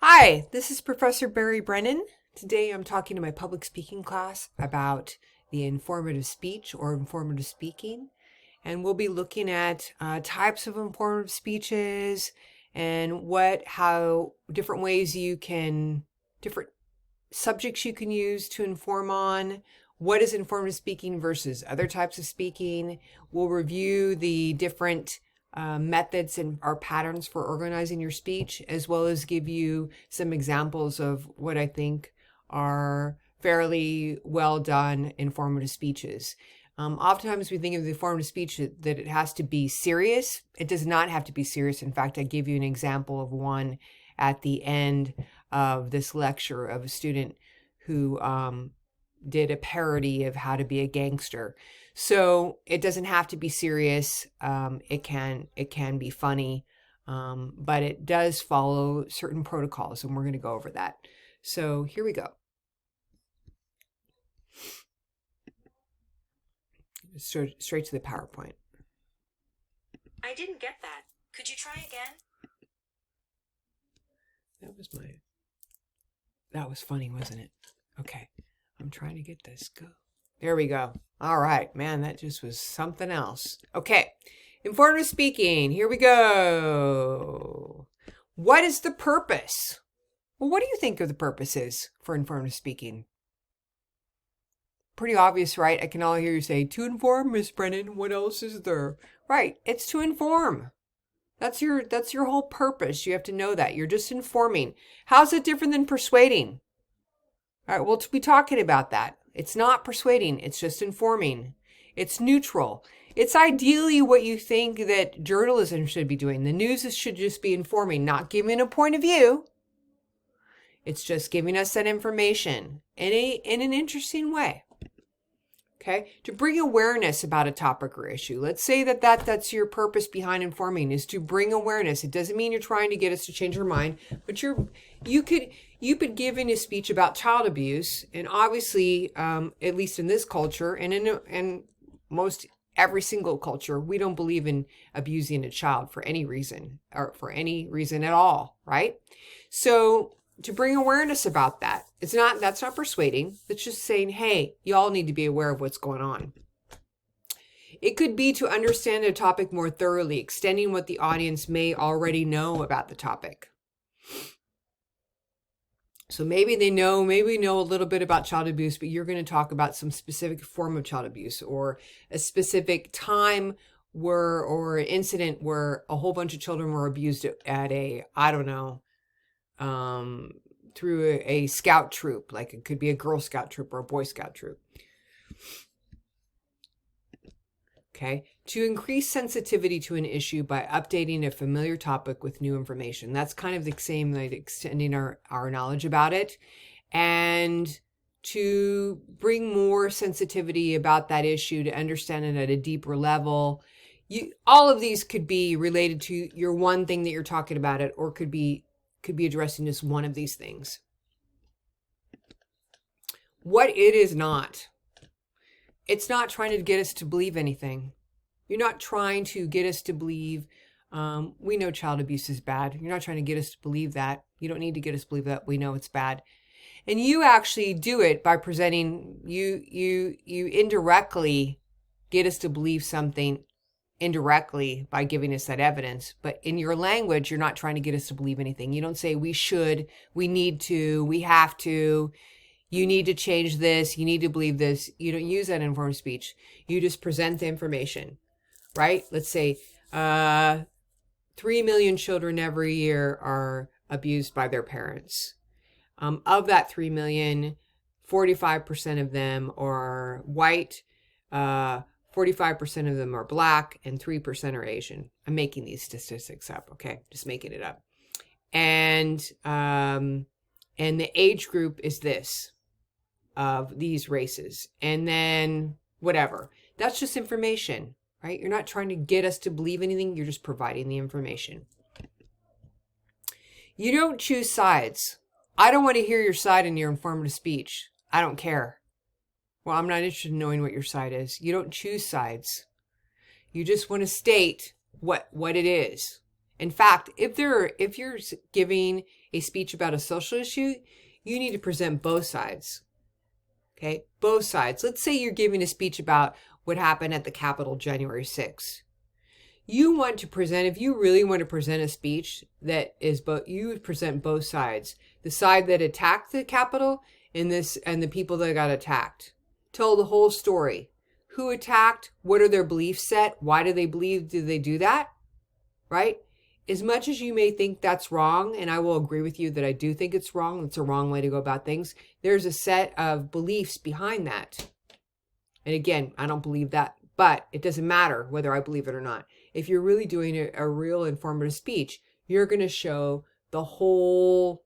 Hi, this is Professor Barry Brennan. Today I'm talking to my public speaking class about the informative speech or informative speaking. And we'll be looking at types of informative speeches and how different ways different subjects you can use to inform on. What is informative speaking versus other types of speaking? We'll review the different methods and our patterns for organizing your speech, as well as give you some examples of what I think are fairly well done informative speeches. Oftentimes we think of the informative speech that it has to be serious. It does not have to be serious. In fact, I give you an example of one at the end of this lecture of a student who did a parody of how to be a gangster. So it doesn't have to be serious. It can be funny, but it does follow certain protocols, and we're going to go over that. So here we go. Straight to the PowerPoint. I didn't get that. Could you try again? That was funny, wasn't it? Okay. I'm trying to get this. Go. There we go. All right, man, that just was something else. Okay. Informative speaking. Here we go. What is the purpose? Well, what do you think of the purpose is for informative speaking? Pretty obvious, right? I can all hear you say, to inform, Miss Brennan. What else is there? Right. It's to inform. That's your whole purpose. You have to know that. You're just informing. How's it different than persuading? All right, we'll be talking about that. It's not persuading. It's just informing. It's neutral. It's ideally what you think that journalism should be doing. The news should just be informing, not giving a point of view. It's just giving us that information in an interesting way. Okay, to bring awareness about a topic or issue. Let's say that's your purpose behind informing, is to bring awareness. It doesn't mean you're trying to get us to change our mind, but you've been giving a speech about child abuse, and obviously, at least in this culture, and in most every single culture, we don't believe in abusing a child for any reason or for any reason at all, right? So to bring awareness about that. That's not persuading. It's just saying, hey, you all need to be aware of what's going on. It could be to understand a topic more thoroughly, extending what the audience may already know about the topic. So maybe we know a little bit about child abuse, but you're going to talk about some specific form of child abuse or a specific time or an incident where a whole bunch of children were abused at through a scout troop, like it could be a Girl Scout troop or a Boy Scout troop. Okay, to increase sensitivity to an issue by updating a familiar topic with new information. That's kind of the same, like extending our knowledge about it, and to bring more sensitivity about that issue, to understand it at a deeper level. All of these could be related to your one thing that you're talking about it, or could be addressing just one of these things. What it is not. It's not trying to get us to believe anything. You're not trying to get us to believe, we know child abuse is bad. You're not trying to get us to believe that. You don't need to get us to believe that. We know it's bad. And you actually do it by presenting, you indirectly get us to believe something indirectly by giving us that evidence. But in your language, you're not trying to get us to believe anything. You don't say we should, we need to, we have to, you need to change this, you need to believe this. You don't use that in informed speech. You just present the information, right? Let's say 3 million children every year are abused by their parents. Of that 3 million, 45% of them are white, 45% of them are black, and 3% are Asian. I'm making these statistics up, okay? Just making it up. And the age group is this, of these races. And then whatever. That's just information, right? You're not trying to get us to believe anything. You're just providing the information. You don't choose sides. I don't want to hear your side in your informative speech. I don't care. Well, I'm not interested in knowing what your side is. You don't choose sides. You just want to state what it is. In fact, if you're giving a speech about a social issue, you need to present both sides. Okay, both sides. Let's say you're giving a speech about what happened at the Capitol January 6th. You want to present, if you really want to present a speech that is both, you would present both sides. The side that attacked the Capitol and the people that got attacked. Tell the whole story. Who attacked? What are their beliefs set? Why do they do that? Right? As much as you may think that's wrong, and I will agree with you that I do think it's wrong, it's a wrong way to go about things, there's a set of beliefs behind that. And again, I don't believe that, but it doesn't matter whether I believe it or not. If you're really doing a real informative speech, you're going to show the whole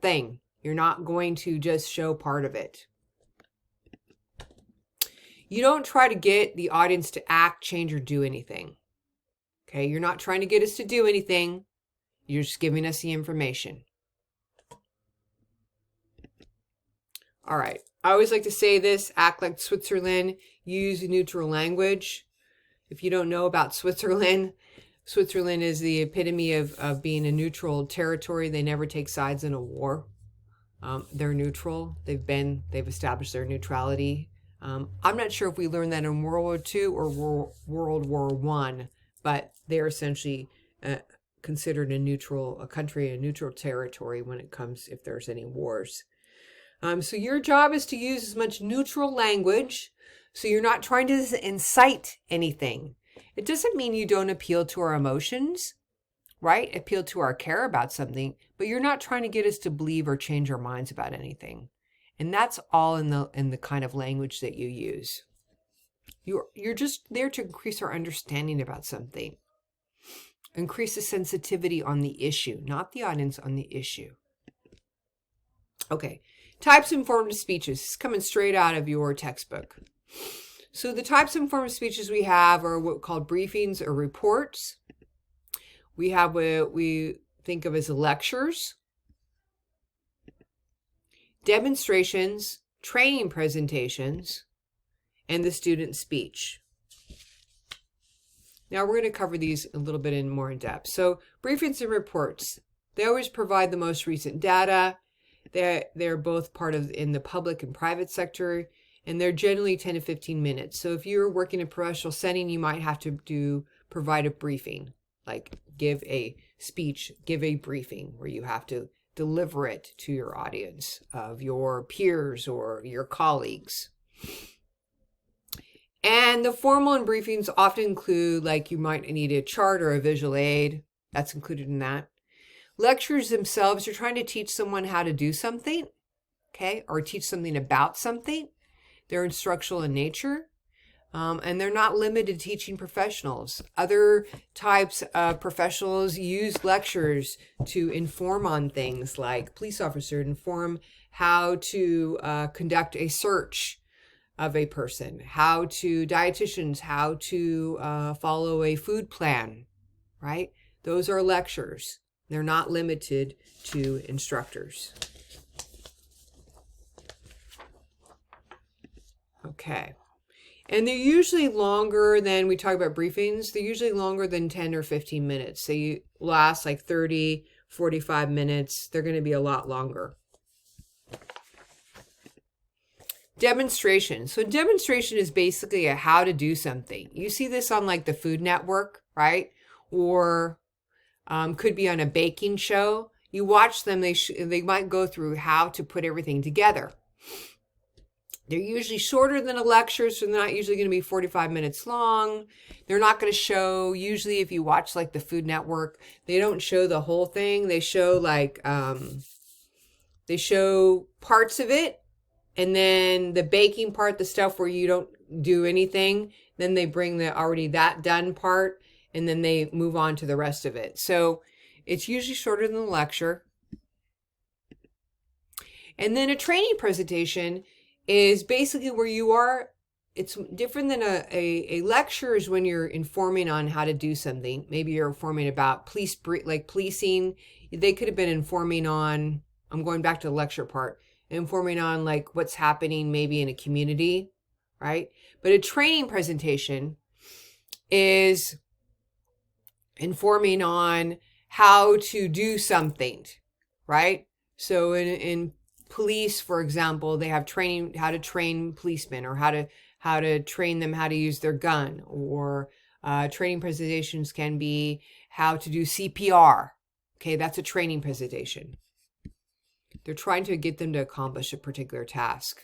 thing. You're not going to just show part of it. You don't try to get the audience to act, change, or do anything. Okay, you're not trying to get us to do anything. You're just giving us the information. All right. I always like to say this, act like Switzerland, use neutral language. If you don't know about Switzerland, Switzerland is the epitome of being a neutral territory. They never take sides in a war. They're neutral. They've established their neutrality. I'm not sure if we learned that in World War II or World War I, but they're essentially considered a country, a neutral territory when it comes, if there's any wars. So your job is to use as much neutral language, so you're not trying to incite anything. It doesn't mean you don't appeal to our emotions, right? Appeal to our care about something, but you're not trying to get us to believe or change our minds about anything. And that's all in the kind of language that you use. You're just there to increase our understanding about something. Increase the sensitivity on the issue, not the audience, on the issue. Okay, types of informative speeches. This is coming straight out of your textbook. So the types of informative speeches we have are what we call briefings or reports. We have what we think of as lectures, demonstrations, training presentations, and the student speech. Now we're going to cover these a little bit more in depth. So briefings and reports, they always provide the most recent data. They're both part of in the public and private sector, and they're generally 10 to 15 minutes. So if you're working in a professional setting, you might have to provide a briefing, like give a speech, give a briefing where you have to deliver it to your audience of your peers or your colleagues. And the formal and briefings often include, like, you might need a chart or a visual aid. That's included in that. Lectures themselves, you're trying to teach someone how to do something, okay, or teach something about something. They're instructional in nature, and they're not limited to teaching professionals. Other types of professionals use lectures to inform on things, like police officer, inform how to conduct a search of a person, dietitians, how to follow a food plan, right? Those are lectures. They're not limited to instructors. Okay. And they're usually longer than, we talk about briefings, they're usually longer than 10 or 15 minutes. They last like 30, 45 minutes. They're going to be a lot longer. Demonstration. So demonstration is basically a how to do something. You see this on like the Food Network, right? Or could be on a baking show. You watch them, they might go through how to put everything together. They're usually shorter than a lecture, so they're not usually going to be 45 minutes long. They're not going to show, usually if you watch like the Food Network, they don't show the whole thing. They show like, they show parts of it. And then the baking part, the stuff where you don't do anything, then they bring the already that done part, and then they move on to the rest of it. So it's usually shorter than the lecture. And then a training presentation is basically where you are, it's different than a lecture is when you're informing on how to do something. Maybe you're informing about policing. They could have been informing on, I'm going back to the lecture part, informing on like what's happening maybe in a community, right? But a training presentation is informing on how to do something, right? So in police, for example, they have training, how to train policemen, or how to train them how to use their gun, or training presentations can be how to do CPR. Okay, that's a training presentation. They're trying to get them to accomplish a particular task.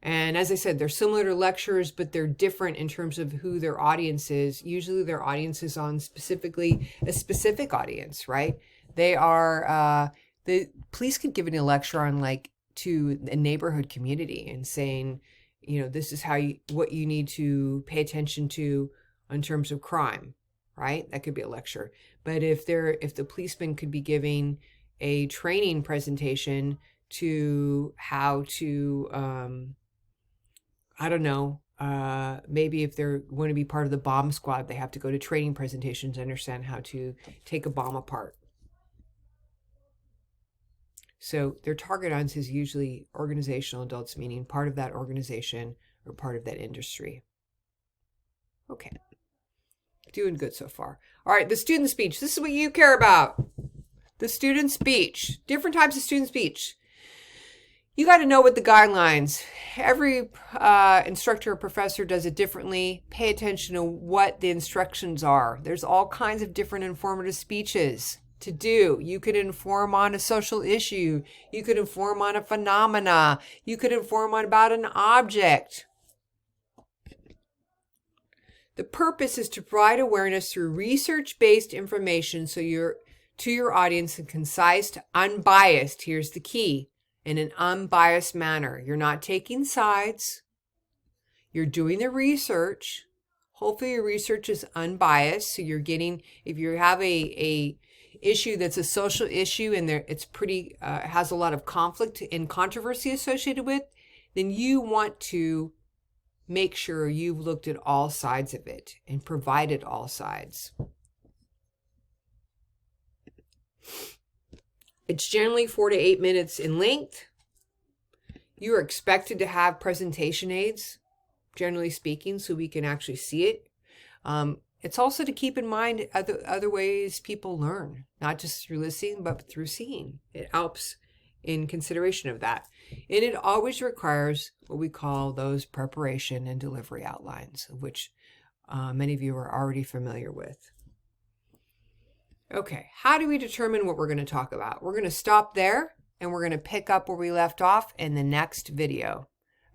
And as I said, they're similar to lectures, but they're different in terms of who their audience is. Usually their audience is on specifically a specific audience, right? They are, the police could give a lecture on like to a neighborhood community and saying, you know, this is how what you need to pay attention to in terms of crime, right? That could be a lecture. But if the policeman could be giving a training presentation to how to, I don't know, maybe if they're going to be part of the bomb squad, they have to go to training presentations to understand how to take a bomb apart. So their target audience is usually organizational adults, meaning part of that organization or part of that industry. Okay. Doing good so far. All right, the student speech. This is what you care about. The student speech. Different types of student speech. You got to know what the guidelines. Every instructor or professor does it differently. Pay attention to what the instructions are. There's all kinds of different informative speeches to do. You could inform on a social issue. You could inform on a phenomena. You could inform on about an object. The purpose is to provide awareness through research-based information so to your audience in concise, unbiased, here's the key, in an unbiased manner. You're not taking sides. You're doing the research. Hopefully your research is unbiased. So you're getting, if you have a issue that's a social issue and it's pretty, has a lot of conflict and controversy associated with, then you want to make sure you've looked at all sides of it and provided all sides. It's generally 4 to 8 minutes in length. You are expected to have presentation aids, generally speaking, so we can actually see it. It's also to keep in mind other ways people learn, not just through listening, but through seeing. It helps in consideration of that. And it always requires what we call those preparation and delivery outlines, of which many of you are already familiar with. Okay, how do we determine what we're going to talk about? We're going to stop there and we're going to pick up where we left off in the next video.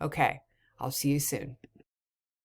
Okay, I'll see you soon.